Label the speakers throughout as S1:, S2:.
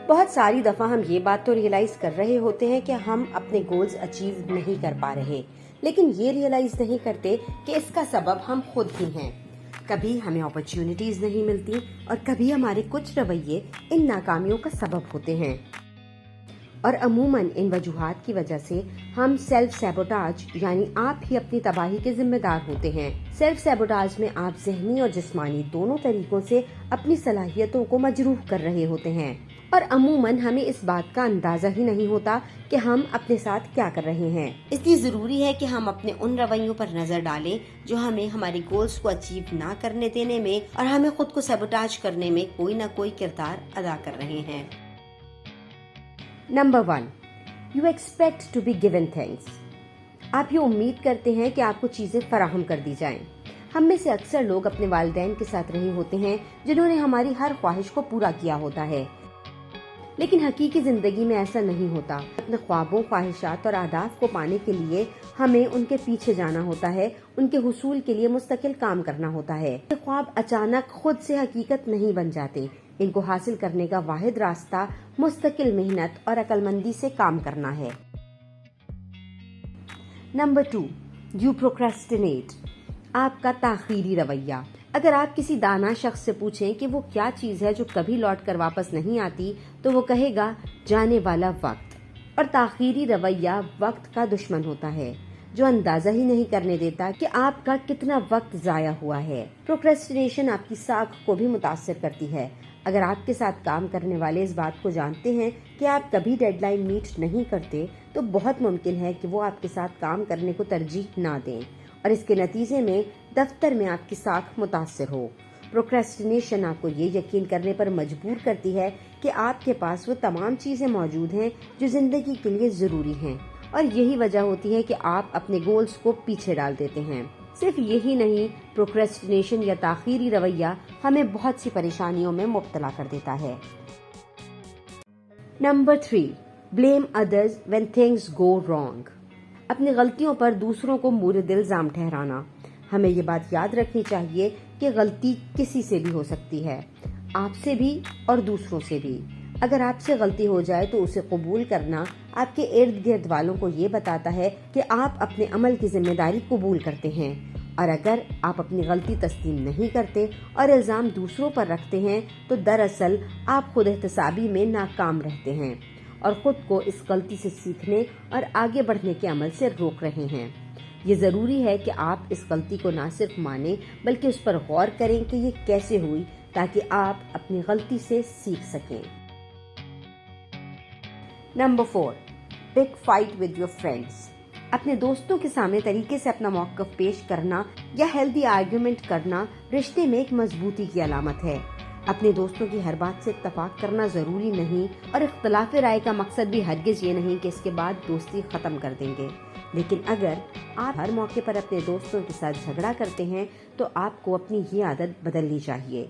S1: بہت ساری دفعہ ہم یہ بات تو ریئلائز کر رہے ہوتے ہیں کہ ہم اپنے گولز اچیو نہیں کر پا رہے، لیکن یہ ریئلائز نہیں کرتے کہ اس کا سبب ہم خود ہی ہیں۔ کبھی ہمیں اپرچونٹیز نہیں ملتی اور کبھی ہمارے کچھ رویے ان ناکامیوں کا سبب ہوتے ہیں، اور عموماً ان وجوہات کی وجہ سے ہم سیلف سیبوٹاج یعنی آپ ہی اپنی تباہی کے ذمہ دار ہوتے ہیں۔ سیلف سیبوٹاج میں آپ ذہنی اور جسمانی دونوں طریقوں سے اپنی صلاحیتوں کو مجروح کر رہے ہوتے ہیں، اور عموماً ہمیں اس بات کا اندازہ ہی نہیں ہوتا کہ ہم اپنے ساتھ کیا کر رہے ہیں۔ اس لیے ضروری ہے کہ ہم اپنے ان رویوں پر نظر ڈالیں جو ہمیں ہمارے گولز کو اچیو نہ کرنے دینے میں اور ہمیں خود کو سیبوٹاج کرنے میں کوئی نہ کوئی کردار ادا کر رہے ہیں۔ Number 1، you expect to be given things. آپ یہ امید کرتے ہیں کہ آپ کو چیزیں فراہم کر دی جائیں۔ ہم میں سے اکثر لوگ اپنے والدین کے ساتھ رہے ہوتے ہیں جنہوں نے ہماری ہر خواہش کو پورا کیا ہوتا ہے، لیکن حقیقی زندگی میں ایسا نہیں ہوتا۔ اپنے خوابوں، خواہشات اور اہداف کو پانے کے لیے ہمیں ان کے پیچھے جانا ہوتا ہے، ان کے حصول کے لیے مستقل کام کرنا ہوتا ہے۔ یہ خواب اچانک خود سے حقیقت نہیں بن جاتے، ان کو حاصل کرنے کا واحد راستہ مستقل محنت اور عقل مندی سے کام کرنا ہے۔ Number 2، you پروکریسٹینیٹ۔ آپ کا تاخیری رویہ۔ اگر آپ کسی دانا شخص سے پوچھیں کہ وہ کیا چیز ہے جو کبھی لوٹ کر واپس نہیں آتی، تو وہ کہے گا جانے والا وقت۔ اور تاخیری رویہ وقت کا دشمن ہوتا ہے، جو اندازہ ہی نہیں کرنے دیتا کہ آپ کا کتنا وقت ضائع ہوا ہے۔ پروکریسٹینیشن آپ کی ساکھ کو بھی متاثر کرتی ہے۔ اگر آپ کے ساتھ کام کرنے والے اس بات کو جانتے ہیں کہ آپ کبھی ڈیڈ لائن میٹ نہیں کرتے، تو بہت ممکن ہے کہ وہ آپ کے ساتھ کام کرنے کو ترجیح نہ دیں، اور اس کے نتیجے میں دفتر میں آپ کی ساکھ متاثر ہو۔ پروکریسٹینیشن آپ کو یہ یقین کرنے پر مجبور کرتی ہے کہ آپ کے پاس وہ تمام چیزیں موجود ہیں جو زندگی کے لیے ضروری ہیں، اور یہی وجہ ہوتی ہے کہ آپ اپنے گولز کو پیچھے ڈال دیتے ہیں۔ صرف یہی نہیں، پروکریسٹینیشن یا تاخیری رویہ ہمیں بہت سی پریشانیوں میں مبتلا کر دیتا ہے۔ Number 3، blame others when things go wrong۔ اپنی غلطیوں پر دوسروں کو مورد الزام ٹھہرانا۔ ہمیں یہ بات یاد رکھنی چاہیے کہ غلطی کسی سے بھی ہو سکتی ہے، آپ سے بھی اور دوسروں سے بھی۔ اگر آپ سے غلطی ہو جائے تو اسے قبول کرنا آپ کے ارد گرد والوں کو یہ بتاتا ہے کہ آپ اپنے عمل کی ذمہ داری قبول کرتے ہیں، اور اگر آپ اپنی غلطی تسلیم نہیں کرتے اور الزام دوسروں پر رکھتے ہیں تو دراصل آپ خود احتسابی میں ناکام رہتے ہیں اور خود کو اس غلطی سے سیکھنے اور آگے بڑھنے کے عمل سے روک رہے ہیں۔ یہ ضروری ہے کہ آپ اس غلطی کو نہ صرف مانیں بلکہ اس پر غور کریں کہ یہ کیسے ہوئی، تاکہ آپ اپنی غلطی سے سیکھ سکیں۔ Number 4، pick fight with your friends. اپنے دوستوں کے سامنے طریقے سے اپنا موقف پیش کرنا یا ہیلدی آرگیومنٹ کرنا رشتے میں ایک مضبوطی کی علامت ہے۔ اپنے دوستوں کی ہر بات سے اتفاق کرنا ضروری نہیں، اور اختلاف رائے کا مقصد بھی ہرگز یہ نہیں کہ اس کے بعد دوستی ختم کر دیں گے، لیکن اگر آپ ہر موقع پر اپنے دوستوں کے ساتھ جھگڑا کرتے ہیں تو آپ کو اپنی یہ عادت بدلنی چاہیے،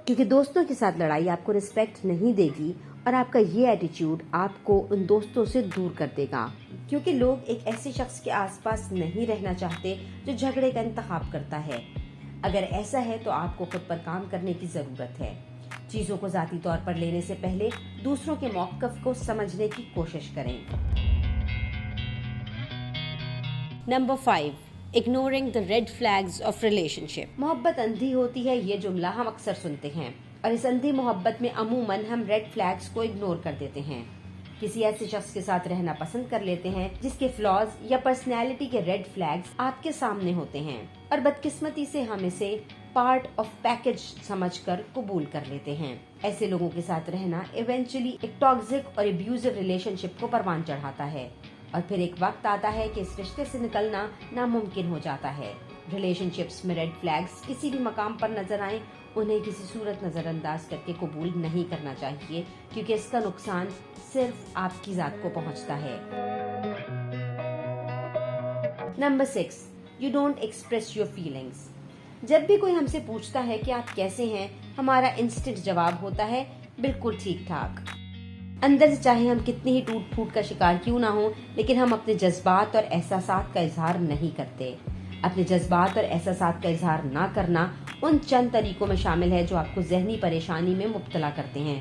S1: کیونکہ دوستوں کے ساتھ لڑائی آپ کو رسپیکٹ نہیں دے گی، اور آپ کا یہ ایٹیٹیوڈ آپ کو ان دوستوں سے دور کر دے گا، کیونکہ لوگ ایک ایسے شخص کے آس پاس نہیں رہنا چاہتے جو جھگڑے کا انتخاب کرتا ہے۔ اگر ایسا ہے تو آپ کو خود پر کام کرنے کی ضرورت ہے۔ چیزوں کو ذاتی طور پر لینے سے پہلے دوسروں کے موقف کو سمجھنے کی کوشش کریں۔ Number 5، ignoring the red flags of relationship۔ محبت اندھی ہوتی ہے، یہ جملہ ہم اکثر سنتے ہیں، اور اس اندھی محبت میں عموماً ہم ریڈ فلیگز کو اگنور کر دیتے ہیں۔ کسی ایسے شخص کے ساتھ رہنا پسند کر لیتے ہیں جس کے فلاز یا پرسنالٹی کے ریڈ فلیگز آپ کے سامنے ہوتے ہیں، اور بدقسمتی سے ہم اسے پارٹ آف پیکج سمجھ کر قبول کر لیتے ہیں۔ ایسے لوگوں کے ساتھ رہنا ایونچولی ایک ٹاکسک اور ابیوزو ریلیشن شپ کو پروان چڑھاتا ہے، اور پھر ایک وقت آتا ہے کہ اس رشتے سے نکلنا ناممکن ہو جاتا ہے۔ ریلیشن شپس میں ریڈ فلیگز کسی بھی مقام پر نظر آئیں، انہیں کسی صورت نظر انداز کر کے قبول نہیں کرنا چاہیے، کیونکہ اس کا نقصان صرف آپ کی ذات کو پہنچتا ہے۔ Number 6، you don't express your feelings. جب بھی کوئی ہم سے پوچھتا ہے کہ آپ کیسے ہیں، ہمارا انسٹنکٹ جواب ہوتا ہے بالکل ٹھیک ٹھاک۔ اندر سے چاہے ہم کتنی ہی ٹوٹ پھوٹ کا شکار کیوں نہ ہوں، لیکن ہم اپنے جذبات اور احساسات کا اظہار نہیں کرتے۔ اپنے جذبات اور احساسات کا اظہار نہ کرنا ان چند طریقوں میں شامل ہے جو آپ کو ذہنی پریشانی میں مبتلا کرتے ہیں۔